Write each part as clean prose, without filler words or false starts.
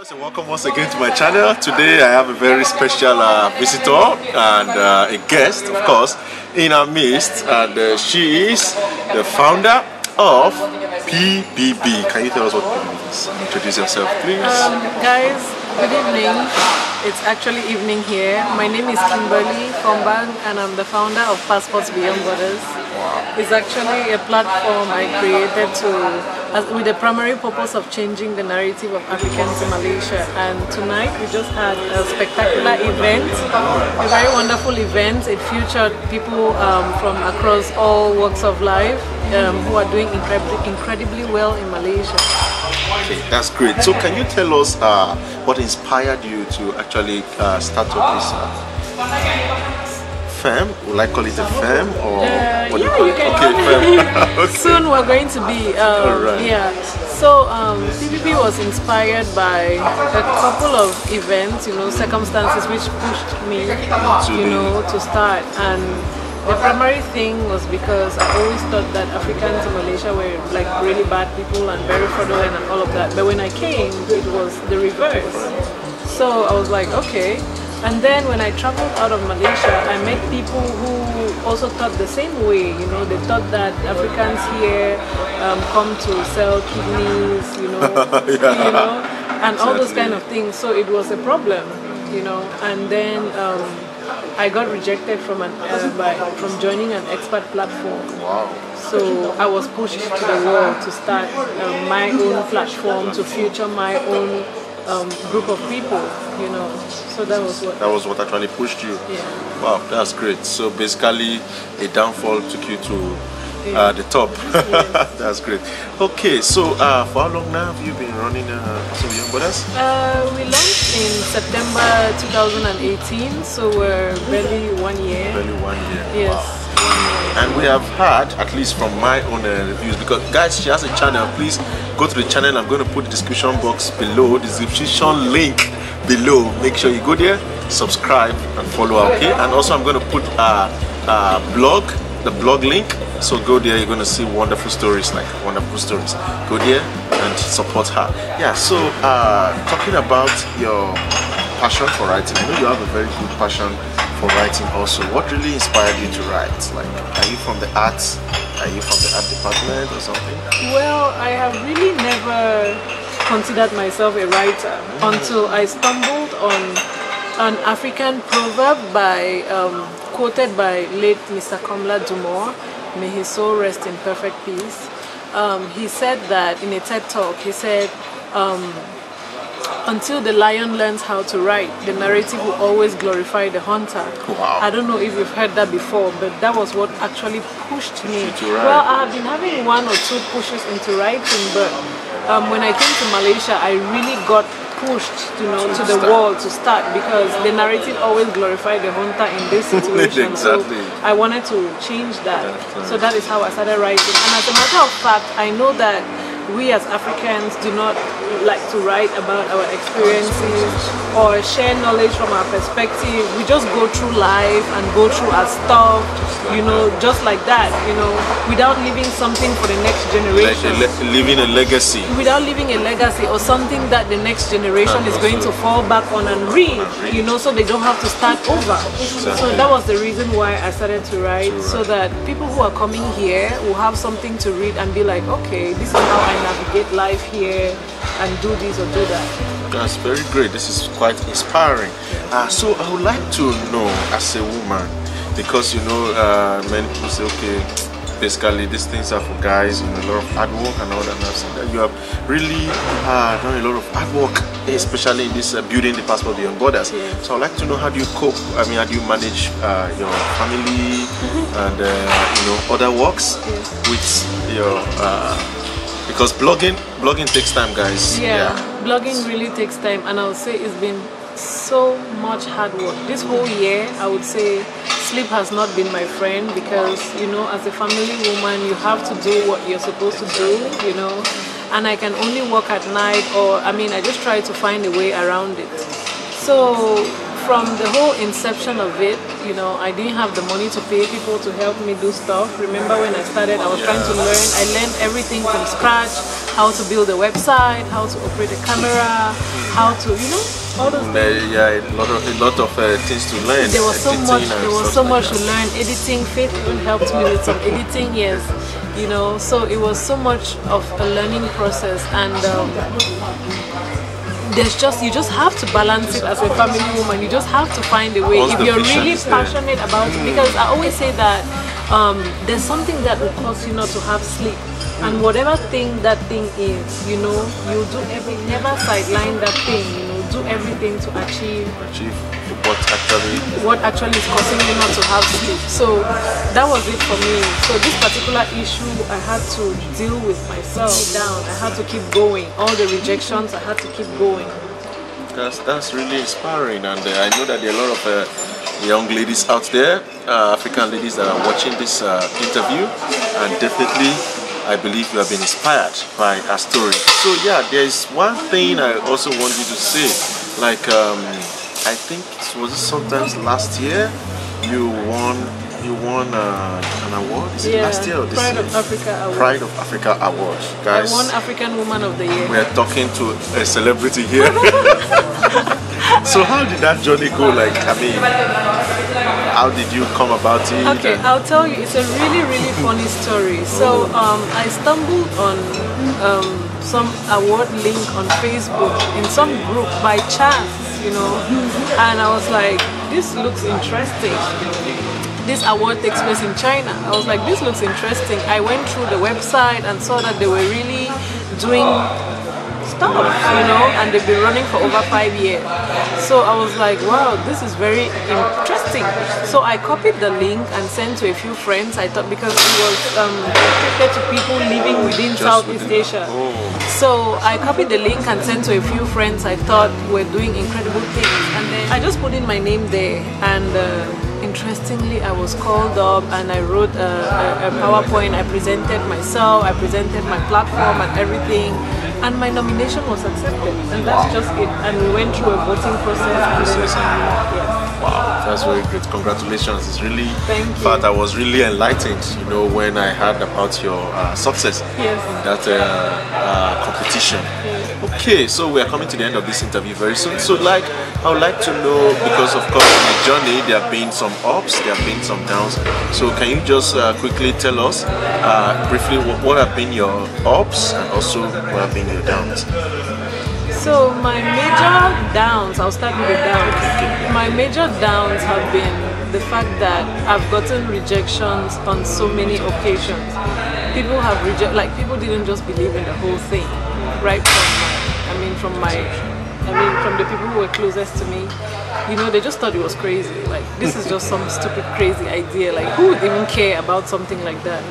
viewers, and welcome once again to my channel. Today I have a very special visitor and a guest, of course, in our midst, and she is the founder of PBB. Can you tell us what PBB means? Introduce yourself, please. Guys, good evening. It's actually evening here. My name is Kimberly Fombang and I'm the founder of Passports Beyond Borders. Wow. It's actually a platform I created with the primary purpose of changing the narrative of Africans in Malaysia. And tonight we just had a spectacular event, a very wonderful event. It featured people from across all walks of life who are doing incredibly well in Malaysia. Okay, that's great. So can you tell us what inspired you to actually start up this firm? Would I call it a firm or what do you call it? Okay, firm. Okay. Soon we're going to be yeah. So PBB was inspired by a couple of events, circumstances which pushed me, to start. And the primary thing was because I always thought that Africans in Malaysia were like really bad people and very fraudulent and all of that. But when I came, it was the reverse. So I was like, okay. And then when I traveled out of Malaysia, I met people who also thought the same way. They thought that Africans here come to sell kidneys, and all those kind of things. So it was a problem, And then I got rejected from joining an expert platform. Wow. So I was pushed to the wall to start my own platform, to feature my own group of people, So that was what actually pushed you. Yeah. Wow, that's great. So basically, a downfall took you to the top. Yes. That's great. Okay, so for how long now have you been running Passports Beyond Borders? We launched in September 2018, so we're barely 1 year. Barely 1 year. Yes. Wow. And we have heard, at least from my own reviews, because guys, she has a channel. Please go to the channel. I'm going to put the description box below, the description link below. Make sure you go there, subscribe and follow her, okay? And also I'm going to put the blog link. So go there, you're going to see wonderful stories, Go there and support her. Yeah, so talking about your passion for writing, I know you have a very good passion for writing also. What really inspired you to write? Like, are you from the arts? Are you from the art department or something? Well, I have really never considered myself a writer until I stumbled on an African proverb quoted by late Mr. Komla Dumor. May his soul rest in perfect peace. He said that in a TED talk, he said, until the lion learns how to write, the narrative will always glorify the hunter. Wow. I don't know if you've heard that before, but that was what actually pushed me. Well, I have been having 1 or 2 pushes into writing, but when I came to Malaysia, I really got pushed, to the wall to start, because the narrative always glorified the hunter in this situation. Exactly. So I wanted to change that. So that is how I started writing. And as a matter of fact, I know that we as Africans do not like to write about our experiences or share knowledge from our perspective. We just go through life and go through our stuff, just like that, without leaving something for the next generation. Leaving a legacy. Without leaving a legacy or something that the next generation is going to fall back on and read, so they don't have to start over. Exactly. So that was the reason why I started to write, so that people who are coming here will have something to read and be like, okay, this is how I navigate life here and do this or do that. That's very great. This is quite inspiring. So I would like to know, as a woman, because many people say, okay, basically these things are for guys, a lot of hard work and all that. And I've seen that you have really done a lot of hard work, especially in this building the Passports Beyond Borders. Yeah. So I'd like to know, how do you cope? I mean, how do you manage your family and other works with your because blogging takes time, guys. Yeah, blogging really takes time, and I would say it's been so much hard work. This whole year, I would say sleep has not been my friend, because as a family woman, you have to do what you're supposed to do, and I can only work at night, or I just try to find a way around it. So from the whole inception of it, you know, I didn't have the money to pay people to help me do stuff. Remember when I started, I was trying to learn. I learned everything from scratch, how to build a website, how to operate a camera, how to, you know, all those things. Yeah, a lot of things to learn. There was so much to learn. Editing, Faith even helped me with some editing, yes. You know, so it was so much of a learning process, and you just have to balance it as a family woman. You just have to find a way. If you're really passionate about it, because I always say that there's something that will cause you not to have sleep, and whatever thing that thing is, you know, you do never sideline that thing. You know, do everything to achieve what actually is causing you not to have sleep. So that was it for me. So this particular issue, I had to deal with myself down. I had to keep going. All the rejections, I had to keep going. That's really inspiring, and I know that there are a lot of young ladies out there, African ladies that are watching this interview, and definitely I believe you have been inspired by our story. So yeah, there is one thing I also want you to say, like I think it was sometimes last year you won an award. Is it last year or this Pride year? of Africa Award. Pride of Africa Award, guys. I won African Woman of the Year. We are talking to a celebrity here. So how did that journey go? Like, I mean, how did you come about it? Okay, I'll tell you. It's a really, really funny story. So I stumbled on some award link on Facebook in some group by chance, you know, and I was like, this looks interesting. This award takes place in China. I was like, this looks interesting. I went through the website and saw that they were really doing stuff, you know, and they've been running for over 5 years. So I was like, wow, this is very interesting. So I copied the link and sent to a few friends. I thought, because it was restricted to people living within Southeast Asia. So I copied the link and sent to a few friends I thought were doing incredible things. And then I just put in my name there, and interestingly, I was called up and I wrote a PowerPoint. I presented myself, I presented my platform and everything, and my nomination was accepted. And that's just it. And we went through a voting process. Wow, that's very great. Congratulations. It's really, thank you. But I was really enlightened, you know, when I heard about your success in that competition. Okay, so we are coming to the end of this interview very soon. So I would like to know, because of course on the journey there have been some ups, there have been some downs. So can you just quickly tell us briefly what have been your ups and also what have been your downs? So my major downs, I'll start with the downs. My major downs have been the fact that I've gotten rejections on so many occasions. People have people didn't just believe in the whole thing, right? From the people who were closest to me, you know, they just thought it was crazy. Like, this is just some stupid, crazy idea. Like, who would even care about something like that?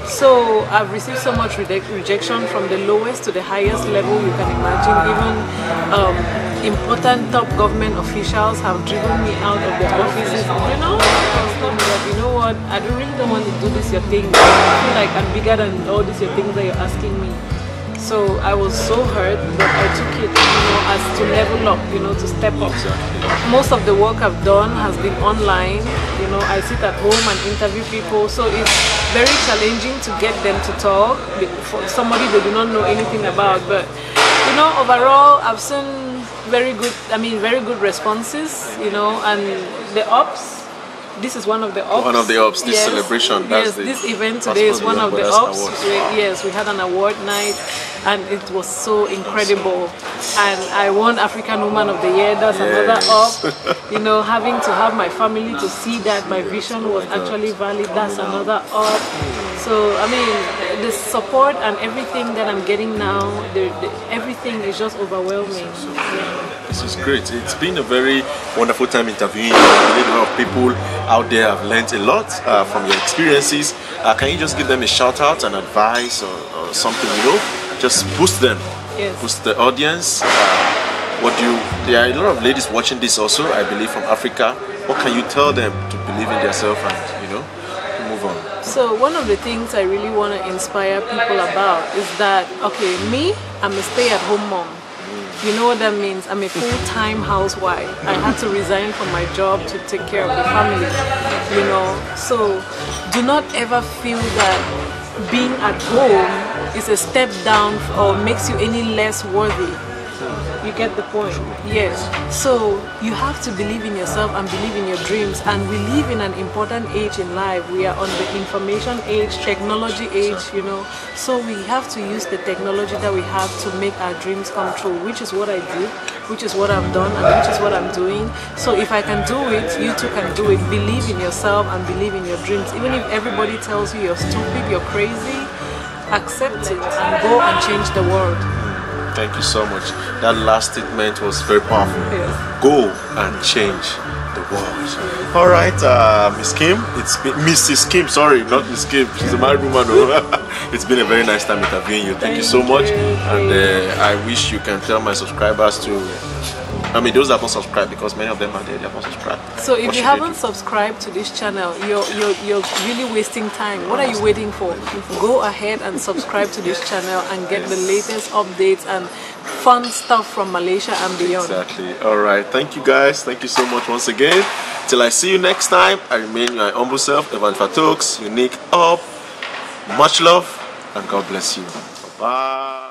So I've received so much rejection from the lowest to the highest level you can imagine. Even important top government officials have driven me out of their offices. You know, you know what? I really don't want to do this your thing. I feel like I'm bigger than all these your things that you're asking me. So I was so hurt, but I took it, you know, as to level up, you know, to step up. Most of the work I've done has been online. You know, I sit at home and interview people, so it's very challenging to get them to talk for somebody they do not know anything about. But you know, overall, I've seen very good responses. You know, and the ups. This is one of the ups. One of the ups, this celebration. Yes, this event today is one of the ups. Yes, we had an award night and it was so incredible. And I won African Woman of the Year. That's another up. You know, having to have my family to see that my vision was actually valid. That's another up. So, I mean, the support and everything that I'm getting now, everything is just overwhelming. This is great. It's been a very wonderful time interviewing. I believe a lot of people out there have learned a lot from your experiences. Can you just give them a shout out and advice or something, you know? Just boost them, boost the audience. There are a lot of ladies watching this also, I believe, from Africa. What can you tell them to believe in themselves and, you know, to move on? So one of the things I really want to inspire people about is that, okay, me, I'm a stay-at-home mom. You know what that means? I'm a full-time housewife. I had to resign from my job to take care of the family, you know. So do not ever feel that being at home is a step down or makes you any less worthy. You get the point? Yes. So you have to believe in yourself and believe in your dreams. And we live in an important age in life. We are on the information age, technology age, you know. So we have to use the technology that we have to make our dreams come true, which is what I do, which is what I've done, and which is what I'm doing. So if I can do it, you too can do it. Believe in yourself and believe in your dreams. Even if everybody tells you you're stupid, you're crazy, accept it and go and change the world. Thank you so much. That last statement was very powerful. Yes. Go and change the world. All right, Miss Kim. It's been Mrs. Kim. Sorry, not Miss Kim. She's a married woman. It's been a very nice time interviewing you. Thank you so much. And I wish you can tell my subscribers to. I mean, those that have not subscribed, because many of them are there, they have not subscribed. So if you haven't subscribed to this channel, you're really wasting time. What are you waiting for? Go ahead and subscribe to this channel and get the latest updates and fun stuff from Malaysia and beyond. Exactly. All right. Thank you guys. Thank you so much once again. Till I see you next time, I remain your humble self, evangfatoks, unique up. Much love and God bless you. Bye.